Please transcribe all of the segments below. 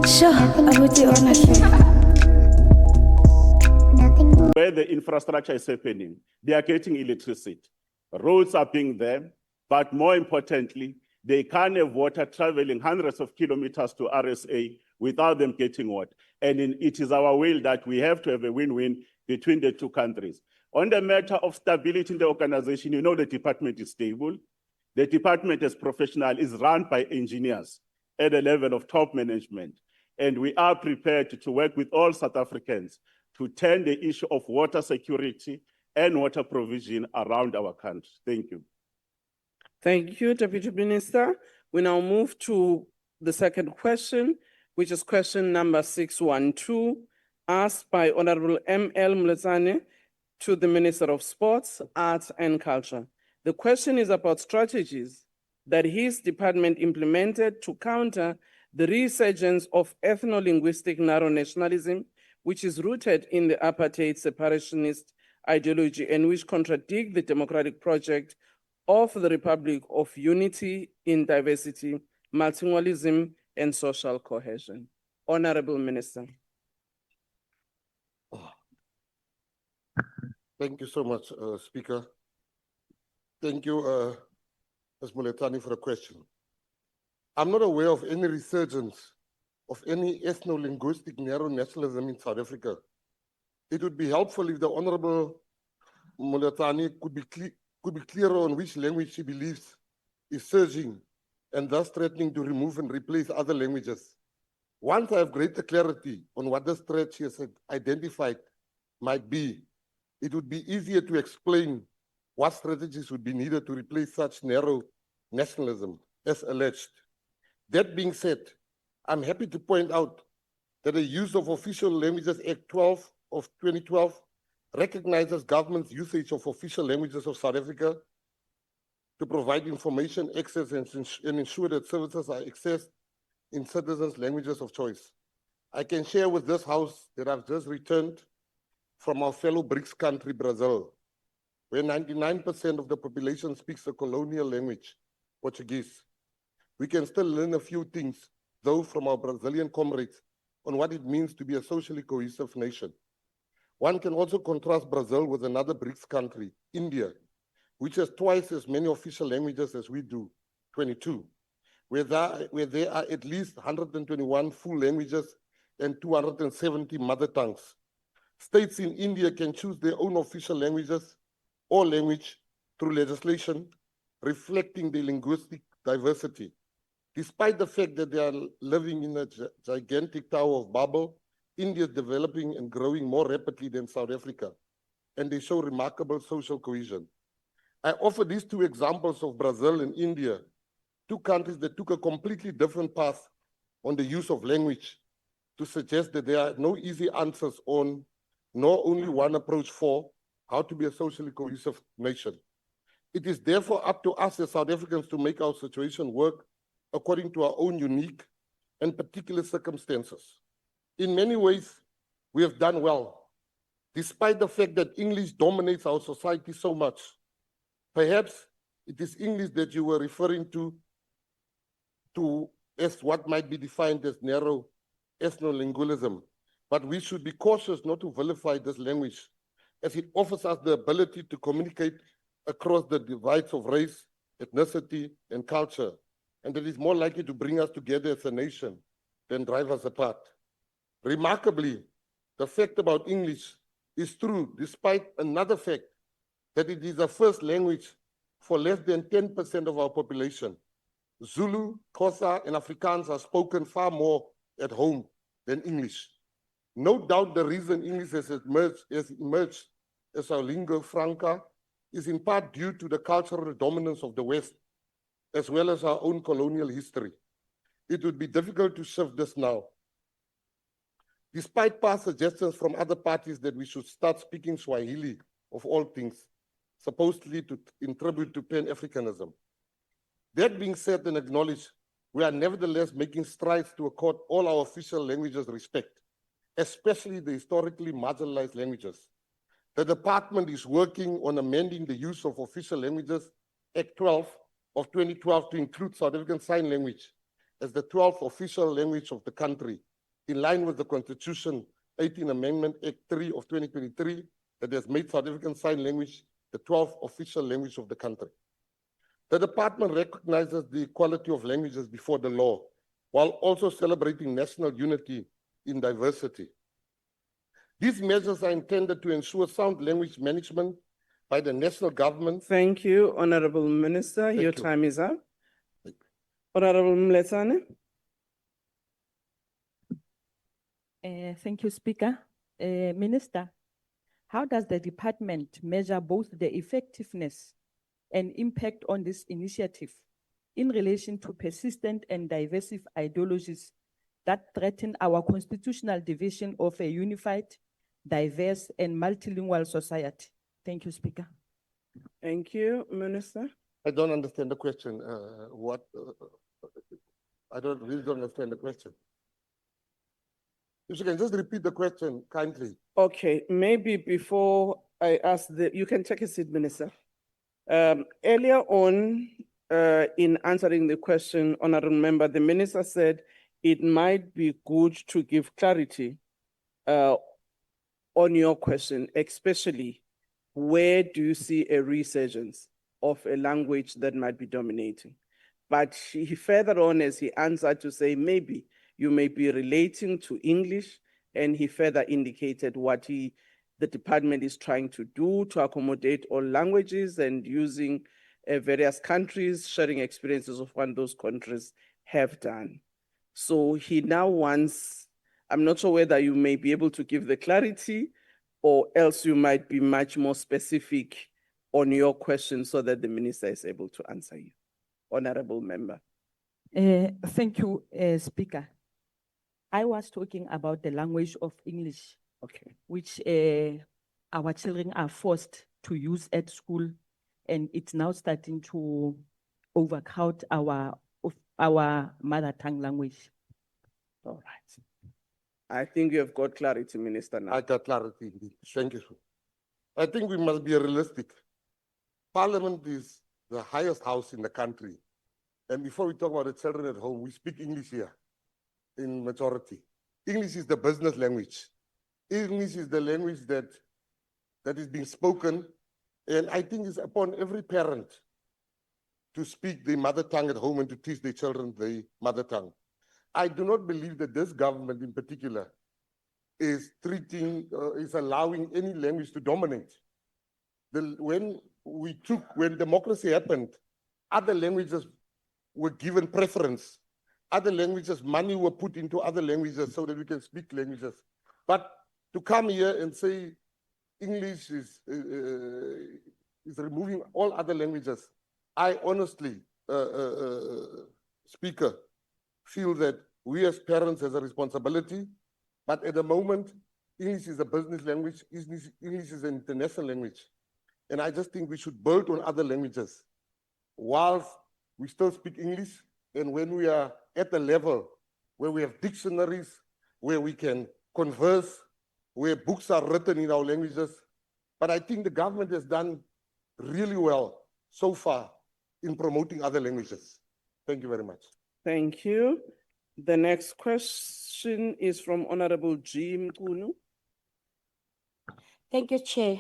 Sure, abuti honestly. Where the infrastructure is happening, they are getting electricity. Roads are being there, but more importantly, they can't have water traveling hundreds of kilometers to RSA without them getting water. And it is our will that we have to have a win-win between the two countries. On the matter of stability in the organization, you know the department is stable. The department as professional is run by engineers at the level of top management. And we are prepared to work with all South Africans to turn the issue of water security and water provision around our country. Thank you. Thank you, Deputy Minister. We now move to the second question, which is question number 612, asked by Honorable M.L. Mletsane to the Minister of Sports, Arts and Culture. The question is about strategies that his department implemented to counter the resurgence of ethno-linguistic narrow nationalism, which is rooted in the apartheid separationist ideology and which contradict the democratic project of the Republic of Unity in Diversity, Multilingualism, and Social Cohesion. Honorable Minister. Thank you so much, Speaker. Thank you, Ms. Moletani, for the question. I'm not aware of any resurgence of any ethno-linguistic narrow nationalism in South Africa. It would be helpful if the Honorable Moletani could be clearer on which language she believes is surging and thus threatening to remove and replace other languages. Once I have greater clarity on what the threat she has identified might be, it would be easier to explain what strategies would be needed to replace such narrow nationalism as alleged. That being said, I'm happy to point out that the Use of Official Languages Act 12 of 2012 recognizes government's usage of official languages of South Africa to provide information, access, and ensure that services are accessed in citizens' languages of choice. I can share with this House that I've just returned from our fellow BRICS country, Brazil, where 99% of the population speaks the colonial language, Portuguese. We can still learn a few things, though, from our Brazilian comrades on what it means to be a socially cohesive nation. One can also contrast Brazil with another BRICS country, India, which has twice as many official languages as we do, 22, where there are at least 121 full languages and 270 mother tongues. States in India can choose their own official languages or language through legislation, reflecting the linguistic diversity. Despite the fact that they are living in a gigantic Tower of Babel, India is developing and growing more rapidly than South Africa, and they show remarkable social cohesion. I offer these two examples of Brazil and India, two countries that took a completely different path on the use of language, to suggest that there are no easy answers on, nor only one approach for, how to be a socially cohesive nation. It is therefore up to us as South Africans to make our situation work according to our own unique and particular circumstances. In many ways, we have done well, despite the fact that English dominates our society so much. Perhaps it is English that you were referring to as what might be defined as narrow ethno-lingualism, but we should be cautious not to vilify this language, as it offers us the ability to communicate across the divides of race, ethnicity, and culture, and it is more likely to bring us together as a nation than drive us apart. Remarkably, the fact about English is true despite another fact, that it is the first language for less than 10% of our population. Zulu, Xhosa, and Afrikaans are spoken far more at home than English. No doubt the reason English has emerged as our lingua franca is in part due to the cultural dominance of the West, as well as our own colonial history. It would be difficult to shift this now. Despite past suggestions from other parties that we should start speaking Swahili, of all things, supposedly to in tribute to Pan-Africanism. That being said and acknowledged, we are nevertheless making strides to accord all our official languages respect, especially the historically marginalized languages. The department is working on amending the Use of Official Languages Act 12 of 2012 to include South African Sign Language as the 12th official language of the country, in line with the Constitution 18 Amendment Act 3 of 2023 that has made South African Sign Language the 12th official language of the country. The department recognizes the equality of languages before the law, while also celebrating national unity in diversity. These measures are intended to ensure sound language management by the national government. Thank you, Honorable Minister. Your you. time is up. Thank Honorable Mletsane. Thank you, Speaker. Minister, how does the department measure both the effectiveness and impact on this initiative in relation to persistent and divisive ideologies that threaten our constitutional division of a unified, diverse, and multilingual society? Thank you, Speaker. Thank you, Minister. I don't understand the question. I really don't understand the question. If you can just repeat the question kindly. Okay, maybe before I ask you can take a seat, Minister. Earlier on, in answering the question, Honorable Member, the Minister said it might be good to give clarity on your question, especially where do you see a resurgence of a language that might be dominating? But he further on, as he answered, to say maybe you may be relating to English, and he further indicated what the department is trying to do to accommodate all languages and using various countries, sharing experiences of what those countries have done. So he now wants, I'm not sure whether you may be able to give the clarity or else you might be much more specific on your question so that the minister is able to answer you. Honorable Member. Thank you, Speaker. I was talking about the language of English, Okay. which our children are forced to use at school, and it's now starting to overcrowd our mother tongue language. All right. I think you have got clarity, Minister, now. I got clarity indeed. Thank you. I think we must be realistic. Parliament is the highest house in the country. And before we talk about the children at home, we speak English here in majority. English is the business language. English is the language that is being spoken. And I think it's upon every parent to speak their mother tongue at home and to teach their children their mother tongue. I do not believe that this government in particular is allowing any language to dominate. When democracy happened, other languages were given preference. Other languages, money were put into other languages so that we can speak languages. But to come here and say English is removing all other languages, I honestly, Speaker, feel that we as parents have a responsibility, but at the moment, English is a business language, English is an international language. And I just think we should build on other languages whilst we still speak English. And when we are at the level where we have dictionaries, where we can converse, where books are written in our languages. But I think the government has done really well so far in promoting other languages. Thank you very much. Thank you. The next question is from Honorable G. Mkunu. Thank you, Chair.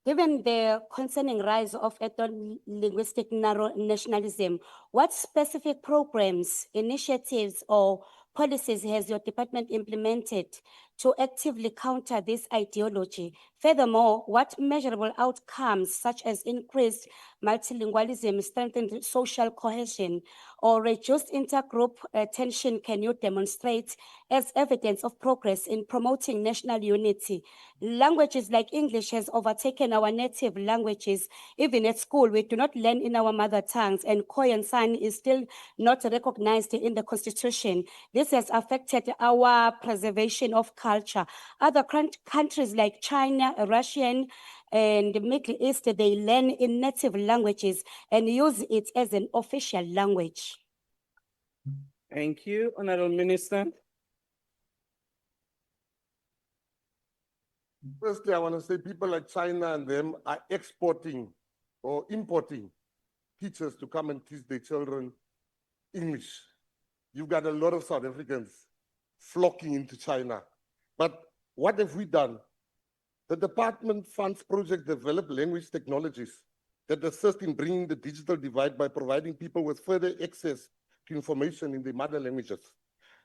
Given the concerning rise of ethno-linguistic nationalism, what specific programs, initiatives, or policies has your department implemented to actively counter this ideology? Furthermore, what measurable outcomes, such as increased multilingualism, strengthened social cohesion, or reduced intergroup tension, can you demonstrate as evidence of progress in promoting national unity? Languages like English has overtaken our native languages. Even at school, we do not learn in our mother tongues, and Khoi and San is still not recognized in the Constitution. This has affected our preservation of culture. Other countries like China, Russian, and the Middle East, they learn in native languages and use it as an official language. Thank you, Honorable Minister. Firstly, I want to say people like China and them are exporting or importing teachers to come and teach their children English. You've got a lot of South Africans flocking into China. But what have we done? The department funds projects that develop language technologies that assist in bringing the digital divide by providing people with further access to information in their mother languages.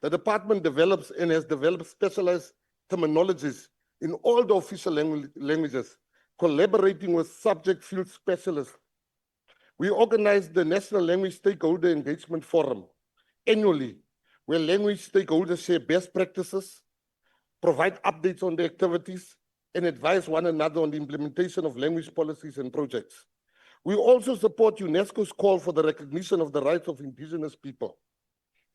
The department develops and has developed specialized terminologies in all the official languages, collaborating with subject field specialists. We organize the National Language Stakeholder Engagement Forum annually, where language stakeholders share best practices, provide updates on the activities, and advise one another on the implementation of language policies and projects. We also support UNESCO's call for the recognition of the rights of indigenous people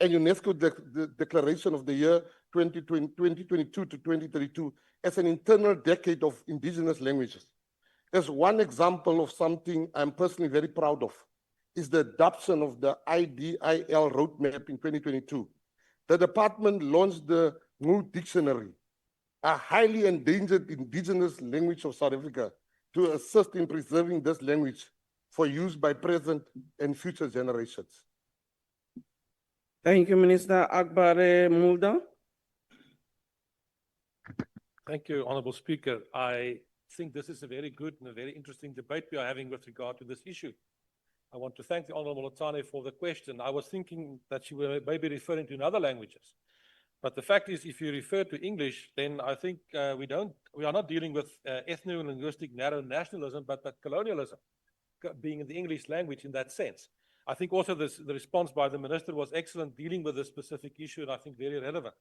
and UNESCO declaration of the year 2022 to 2032 as an internal decade of indigenous languages. As one example of something I'm personally very proud of is the adoption of the IDIL roadmap in 2022. The department launched the new dictionary, a highly endangered indigenous language of South Africa, to assist in preserving this language for use by present and future generations. Thank you, Minister. Akbar Mulda. Thank you, Honourable Speaker. I think this is a very good and a very interesting debate we are having with regard to this issue. I want to thank the Honourable Latane for the question. I was thinking that she was maybe referring to in other languages. But the fact is, if you refer to English, then I think we are not dealing with ethno-linguistic narrow nationalism, but colonialism being in the English language in that sense. I think also the response by the Minister was excellent, dealing with this specific issue, and I think very relevant.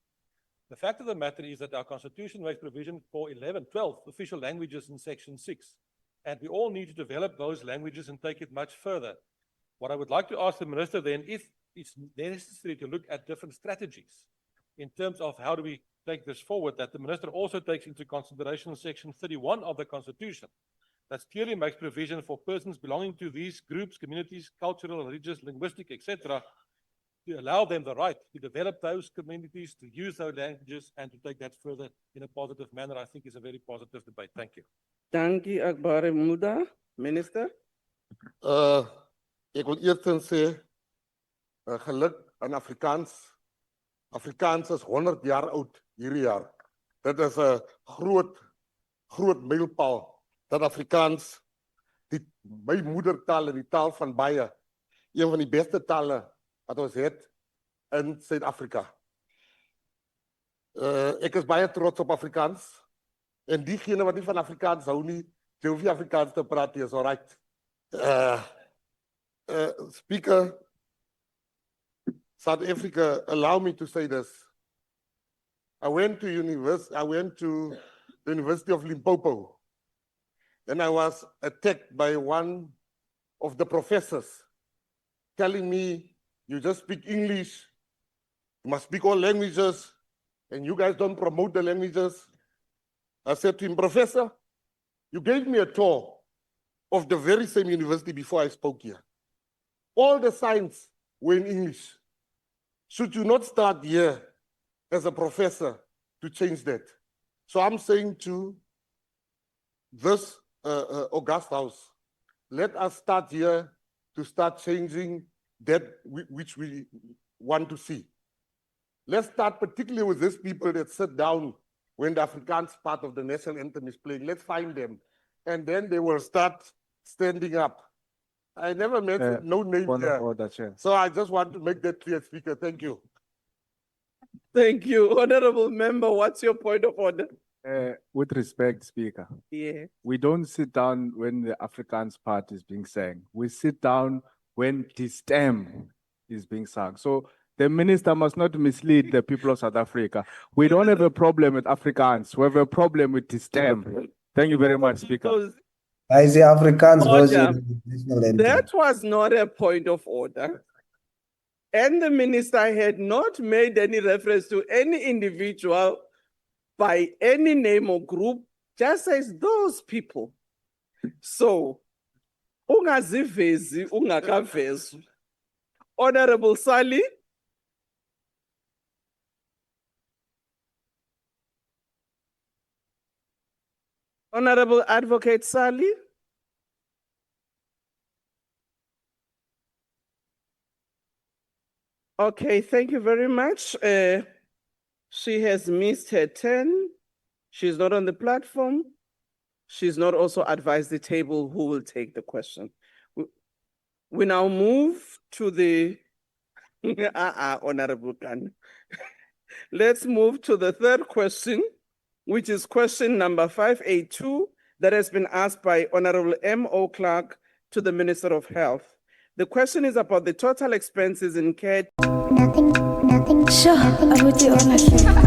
The fact of the matter is that our Constitution makes provision for 12 official languages in Section 6, and we all need to develop those languages and take it much further. What I would like to ask the Minister then, if it's necessary to look at different strategies in terms of how do we take this forward, that the Minister also takes into consideration Section 31 of the Constitution, that clearly makes provision for persons belonging to these groups, communities, cultural, religious, linguistic, etc., to allow them the right to develop those communities, to use those languages, and to take that further in a positive manner. I think is a very positive debate. Thank you. Thank you, Akbar Mulda. Minister. Ek wil eerstens sê, geluk aan Afrikaans. Afrikaans is 100 jaar oud hierdie jaar. Dit is 'n groot mylpaal dat Afrikaans, my moedertaal en die taal van baie, een van die beste tale wat ons het in Suid-Afrika. Ek is baie trots op Afrikaans. En diegene wat nie van Afrikaans hou nie, jy hoef nie Afrikaans te praat nie, is all right. Speaker, South Africa, allow me to say this. I went to the University of Limpopo, and I was attacked by one of the professors telling me, you just speak English, you must speak all languages, and you guys don't promote the languages. I said to him, Professor, you gave me a tour of the very same university before I spoke here. All the signs were in English. Should you not start here as a professor to change that? So I'm saying to this August House, let us start here to start changing that which we want to see. Let's start particularly with these people that sit down when the Afrikaans part of the national anthem is playing. Let's find them. And then they will start standing up. I never met no name here. So I just want to make that clear, Speaker. Thank you. Thank you. Honorable Member, what's your point of order? With respect, Speaker, Yeah. we don't sit down when the Afrikaans part is being sang. We sit down when Distem is being sung. So the minister must not mislead the people of South Africa. We don't have a problem with Afrikaans. We have a problem with Distem. Thank you very much, Speaker. Because I say Afrikaans Order. version of the national anthem. that was not a point of order. And the minister had not made any reference to any individual by any name or group, just as those people. So, ungazivezi, ungakavezu. Honorable Sally. Honorable Advocate Sally. Okay, thank you very much. She has missed her turn. She's not on the platform. She's not also advised the table who will take the question. We now move to the, Honorable Khan. Let's move to the third question, which is question number 582 that has been asked by Honorable M.O. Clark to the Minister of Health. The question is about the total expenses incurred Nothing. Sure, I would do honestly.